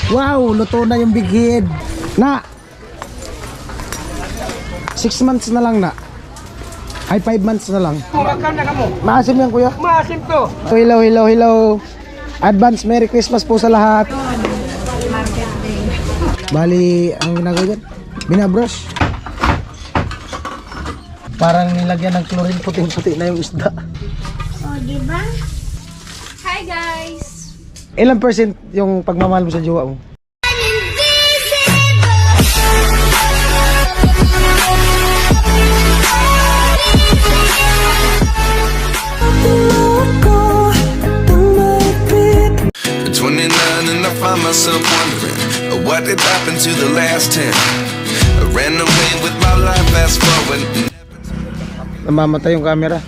Wow, luto na yung big head. Na 6 months na lang na. Ay 5 months na lang. Kumakan na kamo. Maasim yan kuya. Maasim to. So, hello. Advance Merry Christmas po sa lahat. Bali, ang ginagawa dyan, binabrush. Parang nilagyan ng chlorine, puting-puti na yung isda. Oh, diba? Hi guys! Ilang percent yung pagmamahal mo sa jowa mo? At 29 and I find myself wondering what did happen to the last 10. I ran away with my life, fast forward. Namamatay yung camera.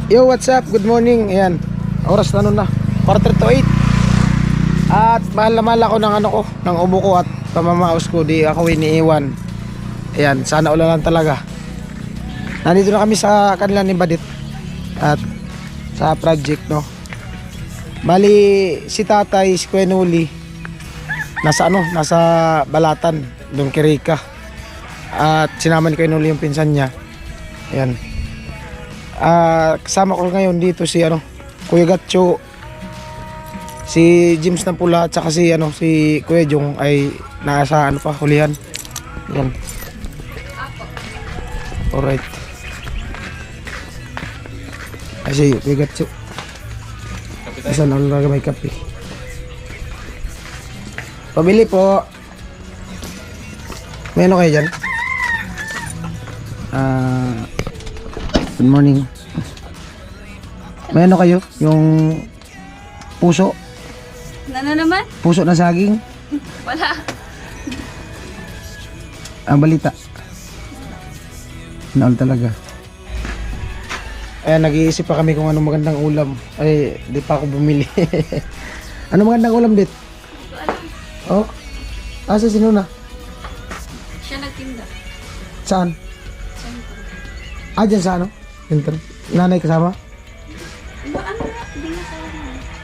Yo, what's up? Good morning. Ayan, oras na nun na 4:08. At mahal na mahal ako ng ano ko, ng ubo ko at pamamaos ko. Di ako iniiwan. Ayan, sana ulan lang talaga. Nandito na kami sa kanila ni Badit at sa project, no. Bali, si tatay, si Kuya Nuli, nasa Balatan, doon kay Rica. At sinama ni Kuya Nuli yung pinsan niya. Ayan. Kasama ko ngayon dito si Kuya Gatcho, si James ng Pula, at saka si Kuya Jong ay nasa hulihan. Ayan. Alright. Ay si Kuya Gatcho. Saan ako lang may kape. Pabili po. May ano kayo dyan? Good morning. May ano kayo? Yung puso? Ano naman? Puso na saging? Wala. Ang balita. Naol talaga. Ayan, nag-iisip pa kami kung anong magandang ulam. Ay, di pa ako bumili. Ano magandang ulam, dit? Oh? Asa sino na? Siya nagtinda. Saan? Dyan sa Center. Nanay kasama? Hindi na kaya.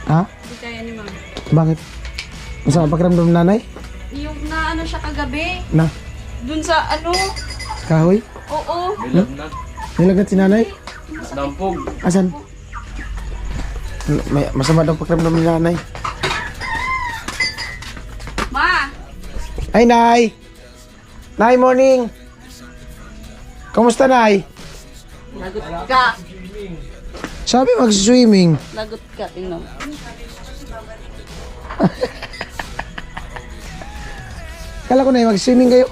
Ha? Hindi kaya ni mama. Bakit? Masama pakiramdam ng nanay? Yung na siya kagabi. Na? Dun sa Kahoy? Oo. Nilagnat si nanay? Dampog. Asan? Masama daw pakiramdam ni nanay. Ma! Ay, Nay! Nay, morning! Kamusta, Nay? Lagot ka. Sabi mag-swimming. Lagot ka, tingnan. Kala ko na mag-swimming kayo.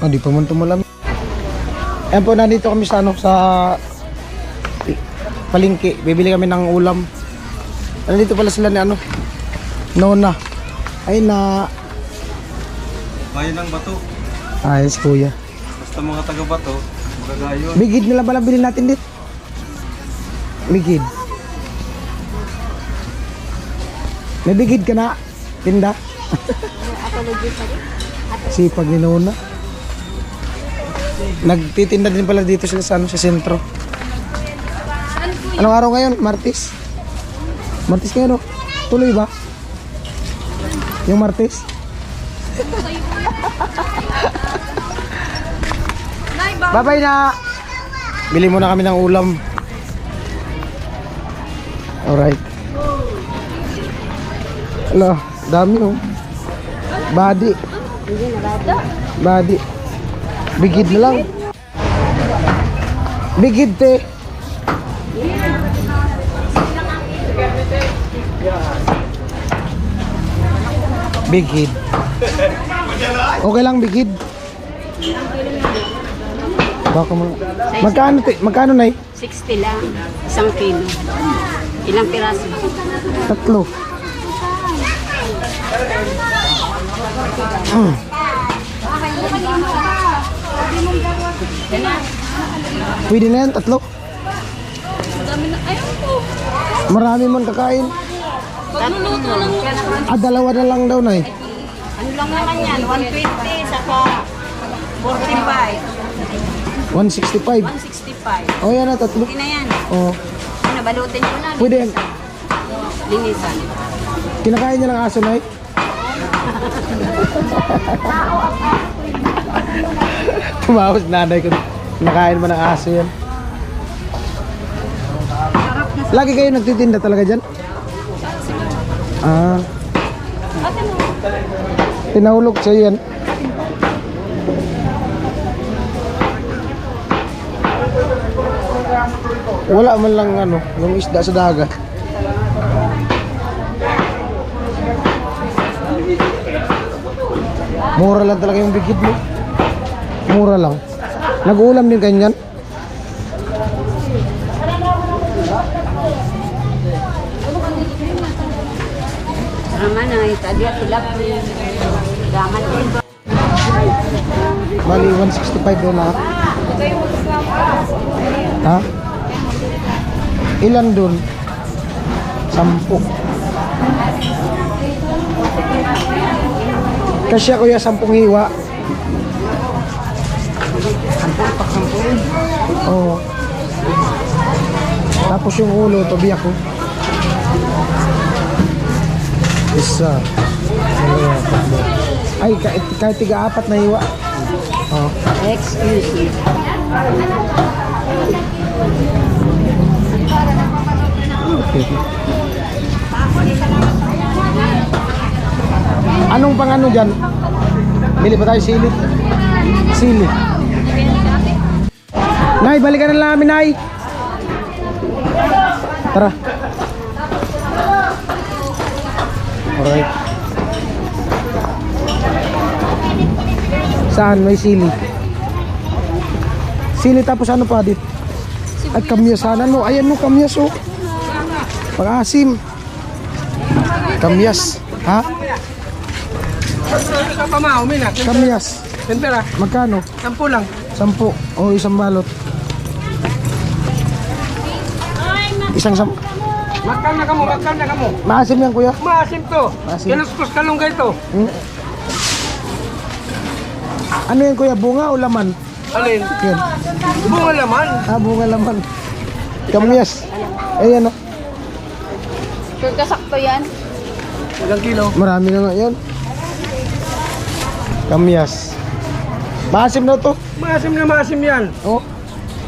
Di pa man tumalam. Ayan po, nandito kami sa sa palengke. Bibili kami ng ulam. Nandito pala sila ni Nona. Ay na. Bayan ng bato. Ayos kuya. Basta mga taga-bato, magagayon. Bigid nila pala bilhin natin dit. Bigid. May bigid ka na. Tinda. Sipag ni Nona. Nagtitinda din pala dito sila sa sentro. Anong araw ngayon? Martes? Martes ngayon, tuloy ba? Yung Martes? Bye-bye na! Bili muna kami ng ulam. Alright. Hello, dami Body. Body. Bigid na lang. Bigid te. Bigid. Okay lang bigid. Baka magkano te? Magkano na 60 lang. 1 kilo. Ilang piraso? 3. Pwede na yan, 3. Madami na. Ayun po. Marami man kakain. Pagluluto lang. Dalawa na lang daw na eh. Ano lang naman yan? 120 saka 45. 165. 165. Oh, yan na, tatlo. Okay na yan. Oh, Ano, balutin ko na. pwede yan. Linisan. Kinakain niya ng aso, Nay? Tumawag nanay ko. Kinakain mo ng aso yan. Lagi kayo nagtitinda talaga dyan? Ah. Tinahulog sa'yo yan. Wala man lang ano, yung isda sa dagat. Mura lang talaga yung bigid mo. Mura lang. Nag-uulam din kayo yan? Raman na, tadi at tilap. Daman din. Bali, 165 doon na. Ha? Ilan doon? 10. Kasya kuya, 10 hiwa. 10. Oo. Tapos yung ulo, tobiyak ko. Isa. Dalawa, tatlo. Ay, kahit 3-4 na hiwa. Oh. Excuse me. Okay. Anong pang ano dyan? Bili pa tayo sili. Sili. Nay, balikan na namin, Nay. Tara. Alright. Saan? May sili. Sili tapos ano pa dit? Ay, kamyas sana no. Ayan no, kamyas oh. Pang-asim. Kamyas. Ha? Kamyas. Tempera, Magkano? 10 lang. 10. O, isang balot. Isang Magkan na kamo. Maasim yan, kuya. Maasim to. Maasim. Kinuskus kalunggay to. Hmm? Ano yan, kuya? Bunga o laman? Alin? Yan. Bunga laman. Ah, bunga laman. Kamyas. Ayan o. Sure kasakto yan. Ilang kilo? Marami na nga yan. Kamyas. Maasim na to. Maasim yan. Oh.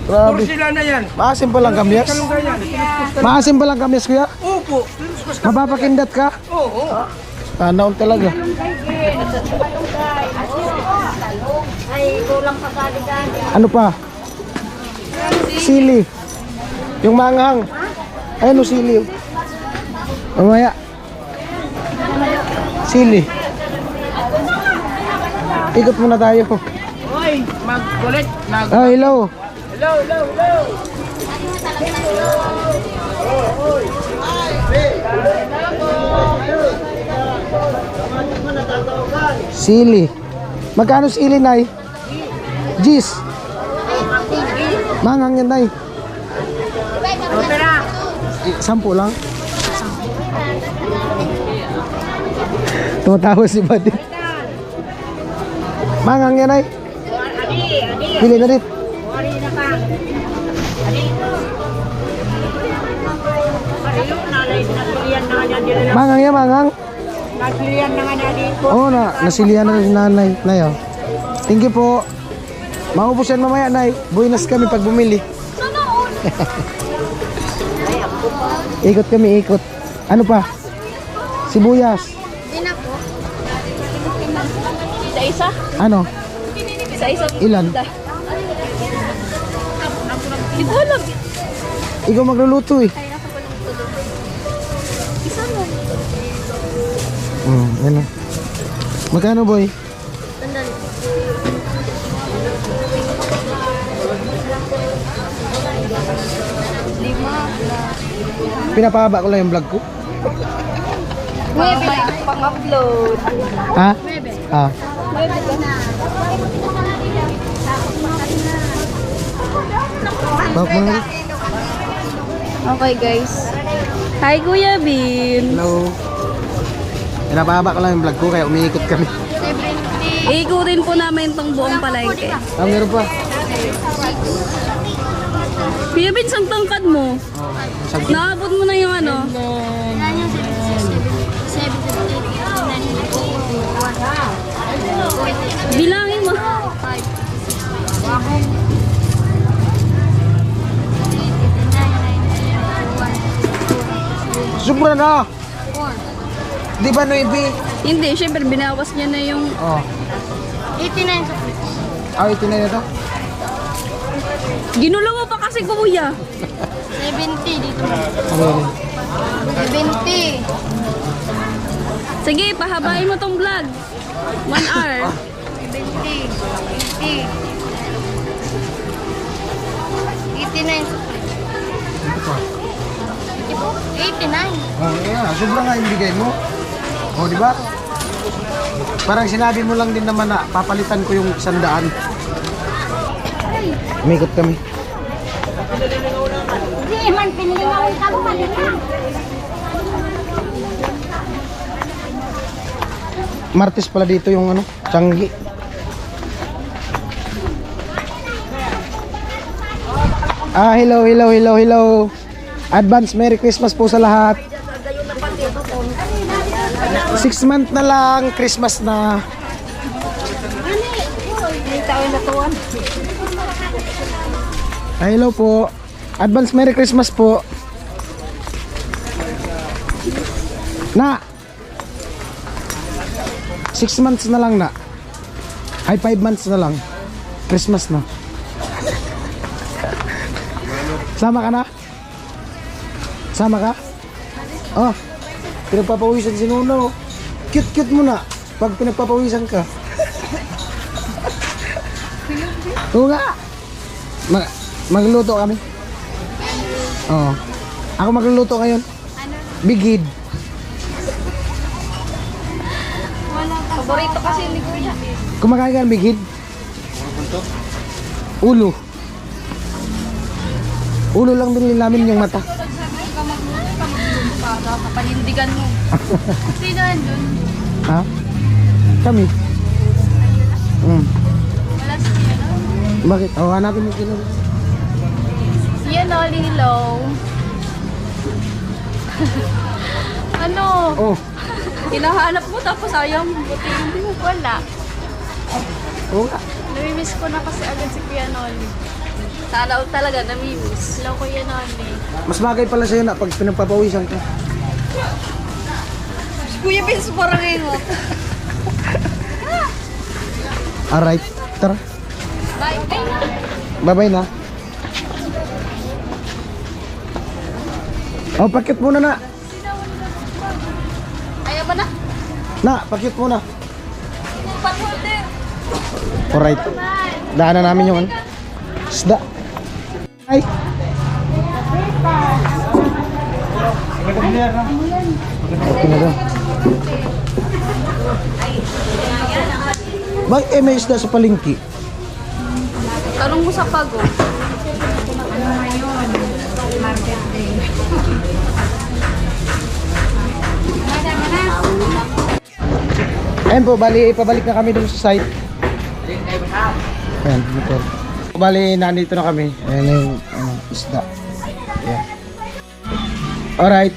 Puro Grabe. sila na yan. Maasim pa lang kamyas. Kalunggay yan. Kinuskus ka. Maasim pa lang kamyas, kuya. Opo. Kinuskus ka. Mapapakindat ka. Oo. Tanaon talaga. Ay, kulang pa kaligan. Ano pa? Sili. Yung manghang. Ayun o, sili. Mamaya. Sili. Ikot muna tayo. Hoy, magkulit. Ah, hello. Hello. Sili. Magkano sili, Nay? Gis. Manghang yan, Nay. Opera. 10 lang. Tumatawa si Buddy. Manghang yan, Nay. Pili na rin. Wari na ka. Parilo, nalay, nasilian na nga dyan. Manghang yan, manghang. Nasilian na nga dito. Oo na, nasilihan na rin nanay. Nay, oh. Thank you po. Maubos yan mamaya, Nay. Buinas kami pag bumili. Ikot kami, ikot. Ano pa? Sibuyas. Isa-isa? Ano? Isa-isa. Ilan? Hindi ko alam. Ikaw magluluto eh. Isa mo. Yan o. Magkano, boy? Tandali. Pinapahaba ko lang yung vlog ko. Pang-upload. Ha? Ah. Bawak mo na rin. Okay guys. Hi Kuya Bin. Hello. Pinapahaba ko lang yung vlog ko kaya umiikot kami. Iikutin po namin tong buong palengke. Ah, meron pa. Kuya Vince, ang tangkad mo. Sabi, Naabot mo na yung ano. Bilangin mo. sobra na. Di ba, Noibi? Hindi, syempre binawas niya na yung... Oh. 89 Ah, ito na ito. Ginulo mo pa kasi kuya. 70 dito. Okay. 70. Sige, pahabain mo tong vlog. 1 hour. 70. 80. 89 89. Oh, yeah. Sobra nga yung bigay mo. Oh, di ba? Parang sinabi mo lang din naman na papalitan ko yung 100. Umikot kami. Hindi man pinilingaw ka mo malita. Martes pala dito yung ano, Changi. Ah, hello. Advance Merry Christmas po sa lahat. 6 month na lang, Christmas na. Ah, hello po. Advance Merry Christmas po. Na. 6 months na lang na. Ay, 5 months na lang. Christmas na. Sama ka na? Sama ka? Oh, pinagpapawisan si Nuno. Cute mo na pag pinagpapawisan ka. Oo nga. Magluluto kami. Oo. Ako magluluto ngayon. Big Head. Paborito kasi ni kuya. Kumakain ka ng Big Head? Ulo. Ulo lang binili namin yung mata. Panindigan mo. Sino andun? Ha? Kami. Wala siya, no? Bakit? Oh, hanapin mo sila. Yan o, Lilo. Ano? Oh. Hinahanap mo tapos ayaw mo. Buti hindi mo. Wala. Oo nga. Namimiss ko na kasi agad si Kuya Noli. Sana all talaga namimiss. Hello, Kuya Noli. Mas bagay pala sa'yo na pag pinagpapawisan ka. Kuya Vince, parang ingot. Alright. Tara. Bye. Bye-bye na. Oh, pakit muna na. Ayaw ba na? Na, pakit muna. Patholder. Alright. Daanan namin yung ano. Isda. Ay. Okay na daw. Bakit may isda sa palengke? Tanong mo sa pago. Ayun po, bali, ipabalik na kami dun sa site. Ayan, motor. Bali, nandito na kami. Ayan yung isda. Ayan. Alright,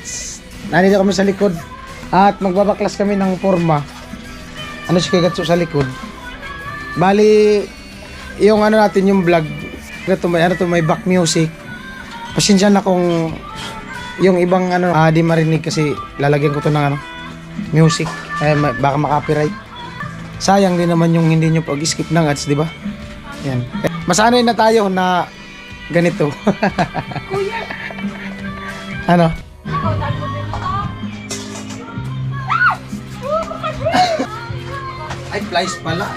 nandito kami sa likod. At magbabaklas kami ng forma. Ano si Kigatsu sa likod. Bali, yung ano natin, yung vlog. May back music. Pasensya na kung yung ibang ano, di marinig kasi lalagyan ko to ng ano, music. Baka makapiright. Sayang din naman yung hindi nyo pag-skip ng ads, di ba? Yan. Masanay na tayo na ganito. Ano? Ay, flies pala.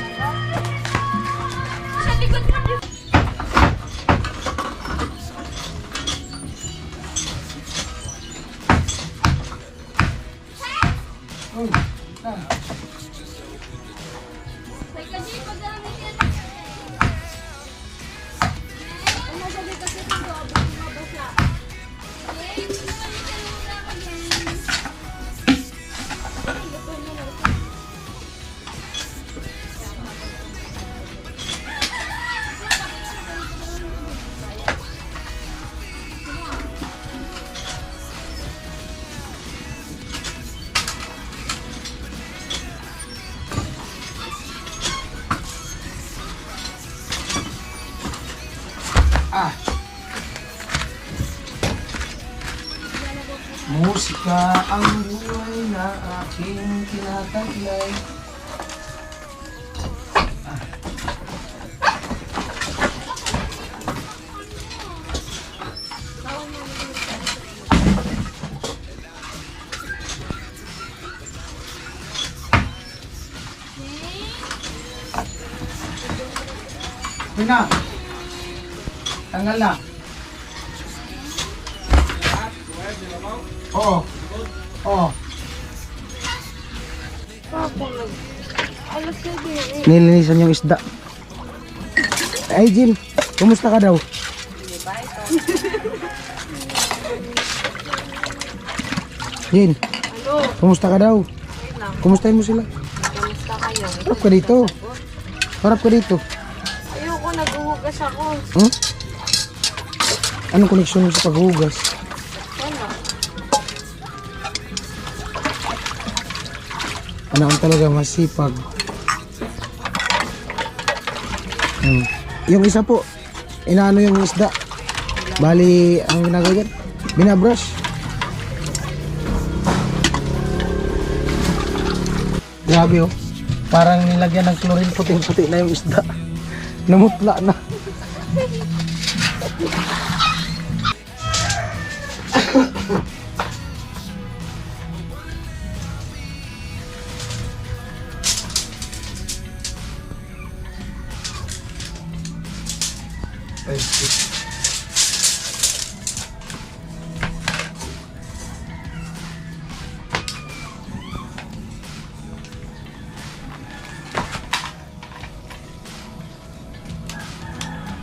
Musika ang buhay na aking tinataglay. Pina, tanggal na. Oo. Oo. Nilinisan yung isda. Ay, Jin, kumusta ka daw? Jin, kumusta ka daw? Kumustahin mo sila? Kamusta kayo? Harap ka dito. Harap ka dito. Ayoko, naghuhugas ako. Hmm? Anong koneksyon mo sa paghugas? Ano? Anak talaga masipag. Yung isa po, inaano yung isda. Bali, ang ginagawa dyan, binabrush. Grabe oh. Parang nilagyan ng chlorine, puting-puti na yung isda. Namutla na.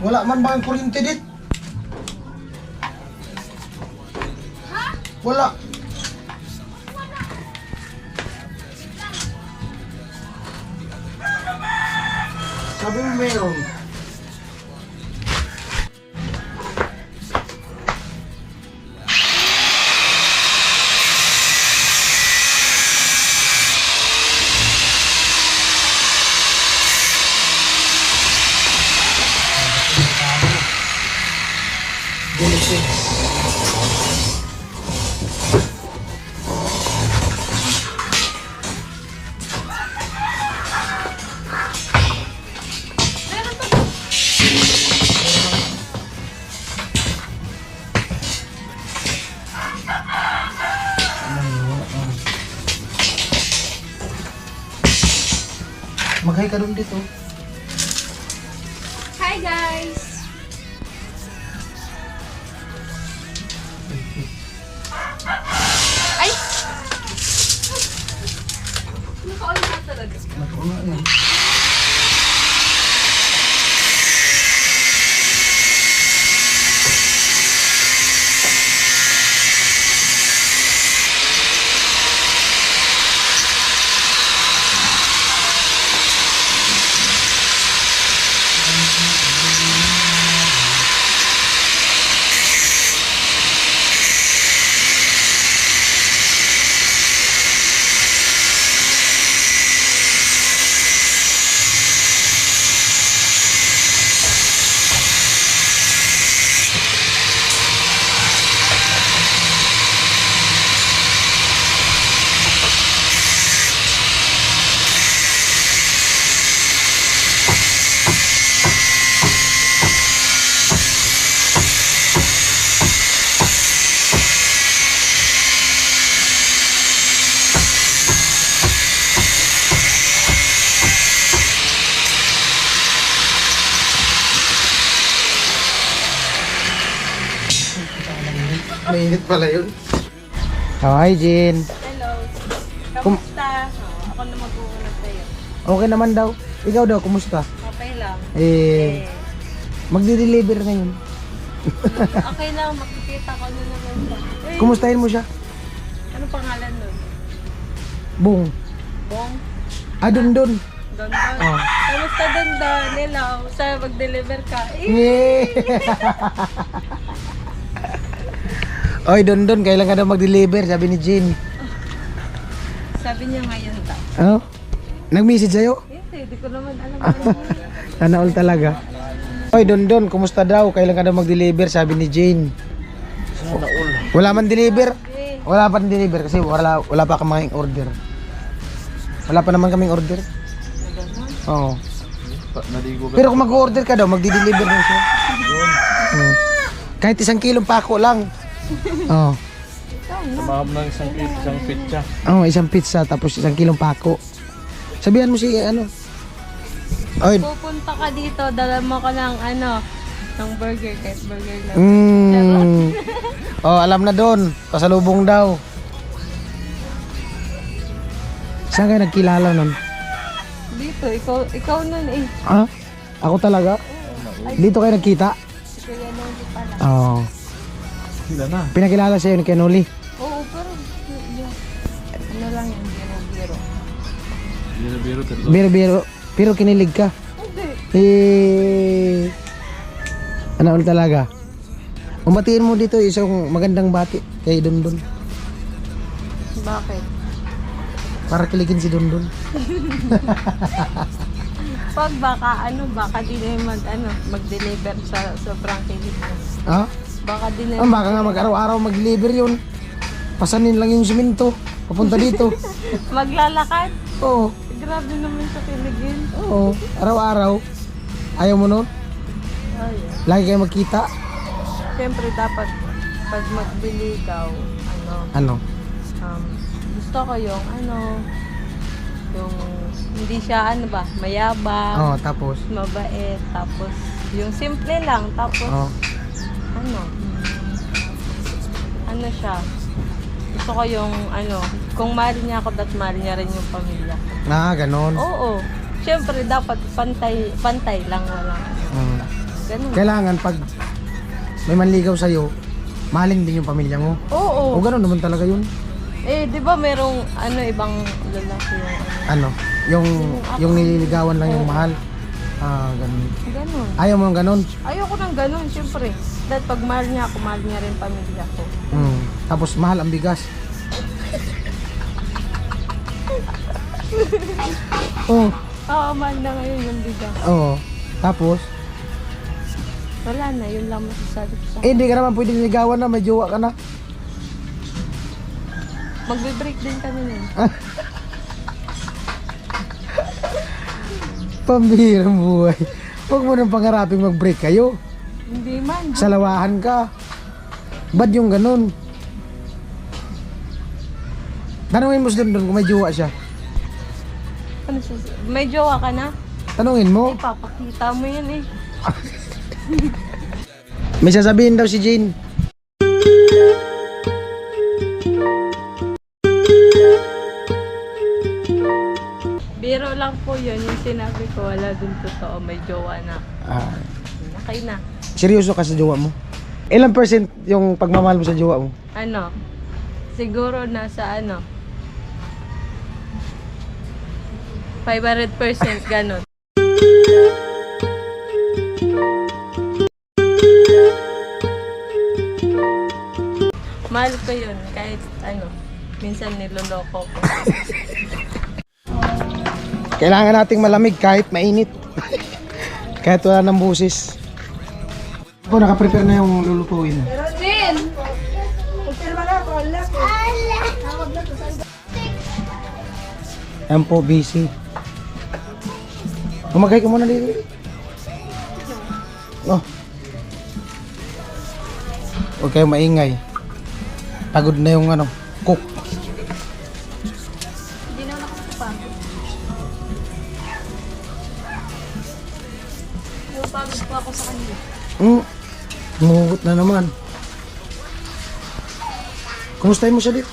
Wala man ba ang kuryente dit? Wala. Sabi mo meron. Mag-hi ka dun dito. Hi guys! Ay! Nakaulit na talaga. Nakuha yan. Mainit pala yun. Oh, hi Jin. Hello. Kum- Kamusta? Ako na mag-uunod sa'yo. Okay naman daw. Ikaw daw, kumusta? Okay lang. Magdi-deliver ngayon. Okay lang, makikita ko na naman siya. Uy, Kumustahin mo siya? ano pangalan nun? Bong. Bong? Ah, dun. Don. Oh. Kamusta Don? Nilaw. Sa mag-deliver ka. Yay! Oy, Don, kailan ka daw mag-deliver? Sabi ni Jin. Sabi niya ngayon daw. Oh? Nag-message sa'yo? Hindi ko naman alam. Sana all talaga. Oy, Don, kumusta daw? Kailan ka daw mag-deliver? Sabi ni Jane. Wala man deliver. Wala pa rin deliver kasi wala pa kaming order. Wala pa naman kaming order. Oo. Pero kung mag-order ka daw, magdi-deliver din siya. Oo. Kahit 1 kilong pako lang. Oo. Tumahab ng isang pizza. Oo, 1 pizza tapos 1 kilong pako. Sabihan mo si ano. Oy. Pupunta ka dito, dala mo ka ng ng burger, kahit burger lang. Oh, alam na doon. Pasalubong daw. Saan kayo nagkilala nun? Dito, ikaw nun eh. Ha? Ako talaga? Dito kayo nagkita? Kaya nung di pala. Oo. Sila na. Pinakilala sa'yo ni Kenoli. Oo, pero yun. Ano lang yan, biro-biro. Biro-biro tatlo. Biro-biro. Pero kinilig ka. Hindi. Ano ulit talaga? Umatiin mo dito isang magandang bati kay Dondon. Bakit? Para kiligin si Dondon. Pag baka di na mag-deliver sa sobrang kilig mo. Ha? Baka di na Baka nga mag-araw-araw mag-deliver yun. Pasanin lang yung simento. Papunta dito. maglalakad. Oo. Grabe naman sa kiligin. Oo. Araw-araw. Ayaw mo nun? Ayun. Lagi kayo magkita. Siyempre dapat pag magbili ikaw, Ano? gusto ko yung yung hindi siya mayabang, Oo, tapos? mabait, tapos yung simple lang, tapos Oo. siya. Gusto ko yung kung mahal niya ako, dapat mahal niya rin yung pamilya. Ganon. Oo. Siyempre dapat pantay lang, walang ganun. Kailangan pag may manligaw sa'yo, mahalin din yung pamilya mo. Oo. O gano'n naman talaga yun. Eh, di ba merong ibang lalaki yung Yung nililigawan lang yung mahal. Ganun. ganun. Ayaw mo ng ganun. Ayoko nang ganun, siyempre. Dahil pag mahal niya ako, mahal niya rin pamilya ko. Tapos mahal ang bigas. Oo. Oo, mahal na ngayon yung bigas. Oo. Tapos, Wala na, yun lang masasabi ko sa hindi ka naman pwede niligawan na, may jowa ka na. Magbe-break din kami nun. Pambihirang buhay. Huwag mo nang pangaraping mag-break kayo. Hindi man. Salawahan ka. Bad yung ganun. Tanungin mo si Dondon kung may jowa siya. May jowa ka na? Tanungin mo. Papakita mo yan eh. May sasabihin daw si Jane. Biro lang po yun, yung sinabi ko, wala dun totoo, may jowa na. Okay na. Seryoso ka sa jowa mo? Ilang percent yung pagmamahal mo sa jowa mo? Siguro nasa 500% ganon. Mahal ko yun, kahit minsan niloloko ko. Kailangan nating malamig kahit mainit. Kahit wala ng busis. Ako, nakaprepare na yung lulutuin. Ayan po, busy. Umagay ka muna dito. Oh. Huwag kayong maingay. Pagod na yung cook. Hindi na nakakapagod. Pagod po ako sa kanila. Mungut na naman. Kumustahin mo siya dito?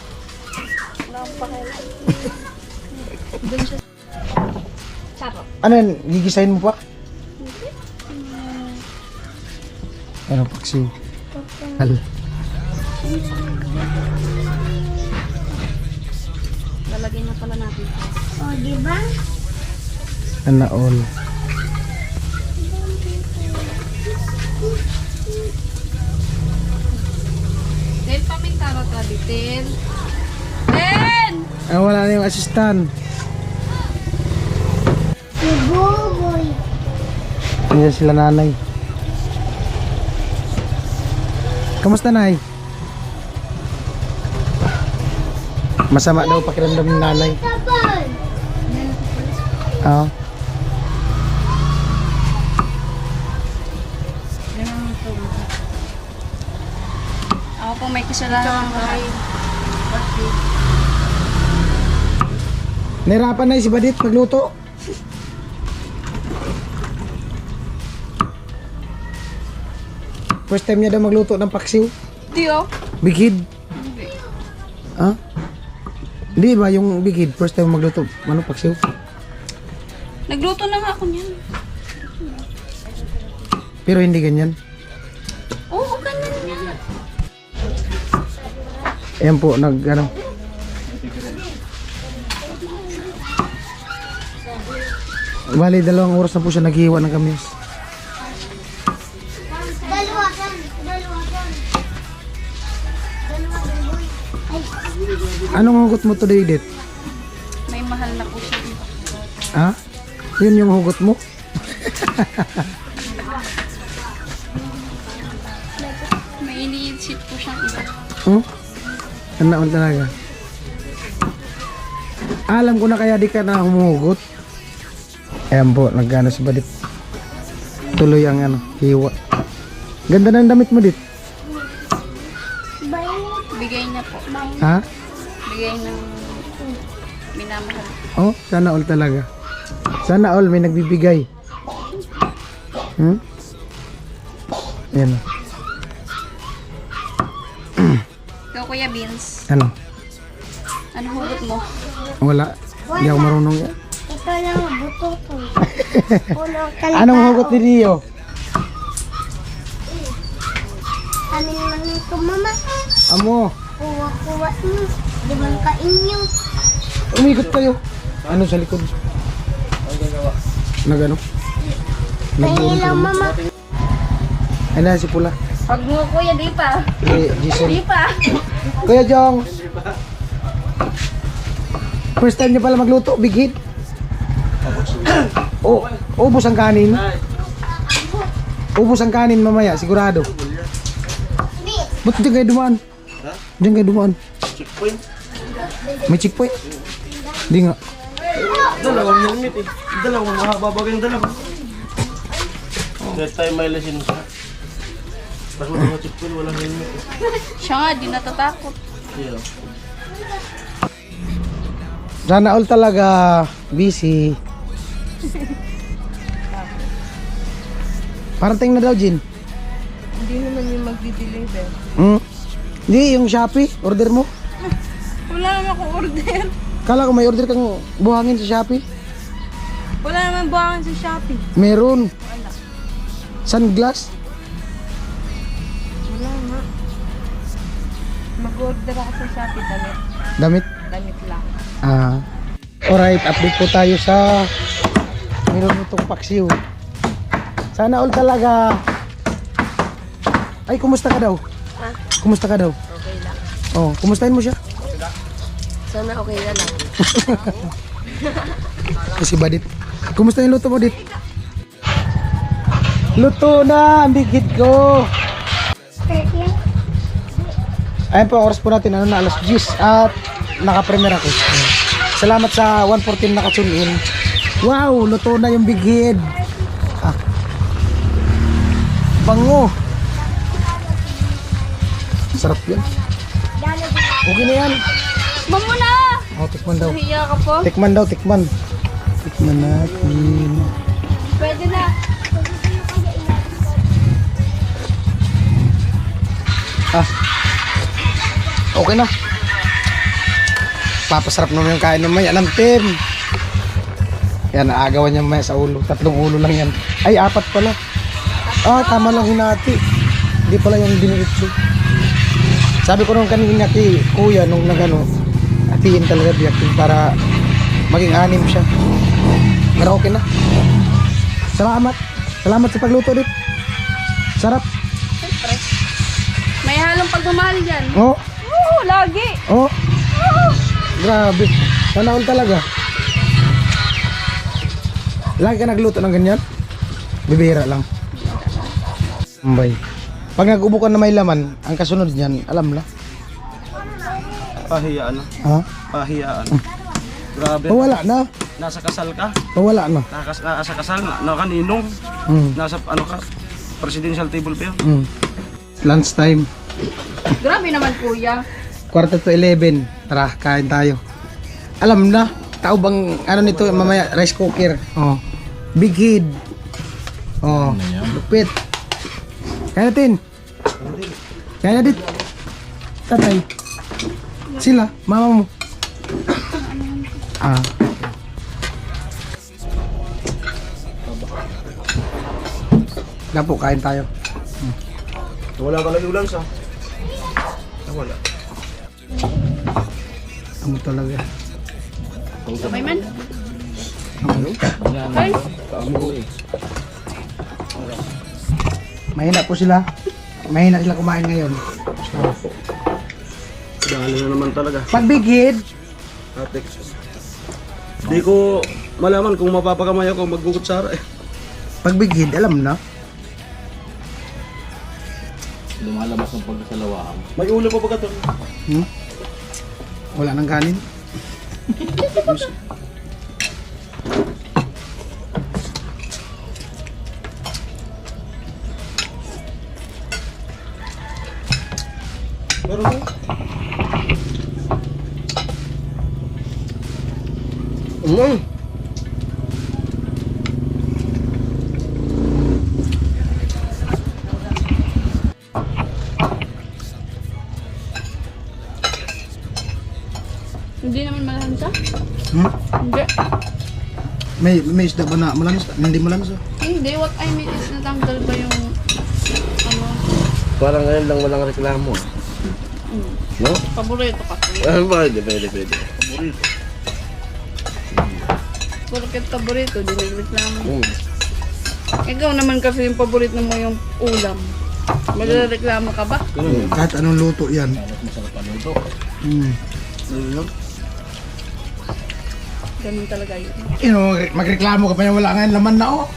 Wala akong pakialam. Doon siya. Sarap. Ano yan? Gigisahin mo pa? Ano, paksiw? Hal. Lalagay na pala natin. Oh, di ba? Sana all. Then, paming tarot na bitin. Then! Wala na yung assistant. Si Buboy. Nandiyan sila nanay. Kamusta, Nay? Masama daw pakiramdam ng nanay. Oo. Ako po may kasalanan. Nahirapan na si Badit magluto. First time niya daw magluto ng paksiw. Tiyo. Bigid. Ha? Di ba yung bigid? First time magluto. Ano paksiw? Nagluto na nga ako niyan. Pero hindi ganyan. Oo, ganun nga. Ayan po, ano. Bali, 2 oras na po siya naghihiwa ng kamis. Anong hugot mo today, Dit? May mahal na po siya. Ha? Yun yung hugot mo? May iniisip po siyang iba. Hmm? Ang naon talaga. Alam ko na kaya di ka na humuhugot. Ayan po, nagano si Badit. Tuloy ang ano, hiwa. Ganda ng damit mo, Dit. Bigay niya po. Ha? Bigay ng minamahal. Oh, sana all talaga. Sana all may nagbibigay. Hmm? Ayan o. Ikaw, Kuya Vince, Ano? ano hugot mo? Wala. Hindi ako marunong yan. Ito lang buto ko. Puno ka Anong hugot ni Rio? Amin naman ito, mama. Amo, Kuha-kuha niyo. Di ba kainyo? umikot kayo. Ano sa likod? Nagano? Pahingi lang, mama. Ay na si Pula. Pag mo, Kuya, di pa. Jason. Di pa. Kuya Jong. First time niya pala magluto, big hit. Oh, ubos ang kanin. Ubos ang kanin mamaya, sigurado. Ba't dyan kayo dumaan? Dyan kayo dumaan. Checkpoint. May checkpoint? Di nga. Dalawang helmet eh. Dalawang mahaba bagay yung dalawa. Kahit tayo may lesson siya. Tapos wala nga checkpoint, walang helmet eh. Siya nga, di natatakot. Yeah. Sana all talaga busy. Parating na daw, Jin. Hindi naman yung magdi-deliver. Hmm? Hindi, yung Shopee, order mo. Wala naman akong order. Kala ko may order kang buhangin sa Shopee. Wala naman buwangan sa Shopee. Meron. Sunglass. Wala nga. Mag-order ako sa Shopee, damit. Damit. Damit lang. Alright, update po tayo sa meron itong paksiw. Sana all talaga. Ay, kumusta ka daw? Ha? Kumusta ka daw? Okay lang. Oh, kumustahin mo siya? Sana okay na lang. Kasi Badit. Kumusta yung luto mo, Dit? Luto na! Ang bigit ko! Ayan po, oras po natin. Ano na, alas 10 at naka-premier ako. Salamat sa 114 nakatune in. Wow! Luto na yung bigid. Bango! Sarap yan. Okay na yan. Mamuna! Oh, tikman daw. Nahiya ka po? Tikman daw, tikman. Tikman natin. Pwede na. Okay na. Papasarap naman yung kain naman yan. Ng 10. Yan, naagawan niya mamaya sa ulo. 3 ulo lang yan. Ay, 4 pala. Tama lang hinati. Hindi pala yung diniritso. Sabi ko nung kanina kay kuya nung nagano, hatiin talaga biyakin para maging 6 siya. Pero okay na. Salamat. Salamat sa pagluto dit. Sarap. Siyempre. May halong pagmamahal yan. Oh, Oo, lagi. oh. Grabe. Sana all talaga. Lagi ka nagluto ng ganyan? Bibira lang. Mbay. Pag nag-ubo ka na may laman, ang kasunod niyan, alam na. Pahiyaan na. Ha? Pahiyaan. Grabe. Wala na. Nasa kasal ka? Wala na. Nasa kasal na kaninong? Nasa ano ka? Presidential table pa yun? Lunch time. Grabe naman kuya. 11:15. Tara, kain tayo. Alam na, tao bang ano nito mamaya, rice cooker. Oh. Big head. Oh, lupit. Kaya natin. Kaya natin. Tatay. Sila, mama mo. Ah. Lapo, kain tayo. Wala ka lang ulan sa? Wala. Amo talaga. Sabay man. Mahina po sila. Mahina sila kumain ngayon. Dahil na naman talaga. Pag big head, Atik. Di ko malaman kung mapapakamay ako magkukutsara eh. pag big head, alam na. May ulo pa ba ka to? Wala nang kanin. Meron ba? Hindi naman malansa? Hmm? Hindi. May isda ba na malamis? Hindi malamis. Hindi, what I mean is natanggal ba yung ano, Parang ngayon lang walang reklamo. No? paborito kasi. Pwede. Paborito. Porket paborito, di nagreklamo. Ikaw naman kasi yung paborito mo yung ulam. Magreklamo ka ba? Kahit anong luto yan. Ganun talaga yun. Magreklamo ka pa yan. Wala nga yung laman na oh.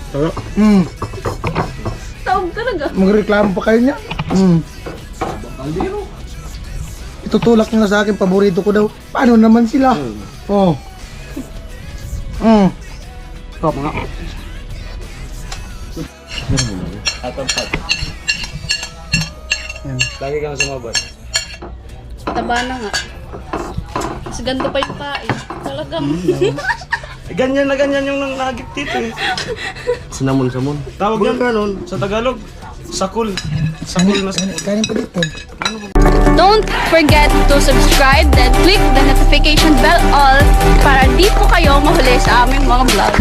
Tawag talaga. Magreklamo pa kayo niya. Itutulak nyo na sa akin, paborito ko daw. Paano naman sila? Oh. Top nga. Atampat. Yan. Lagi kang sumabay. Taba na nga. Mas ganito pa yung kain. Talagang. Ganyan na ganyan yung nagagip dito eh. Sinamon-samon. Tawag yan ganon sa Tagalog. Sakul. Sakul na sakul. Kanin pa dito. Don't forget to subscribe then click the notification bell all para di po kayo mahuli sa aming mga vlog.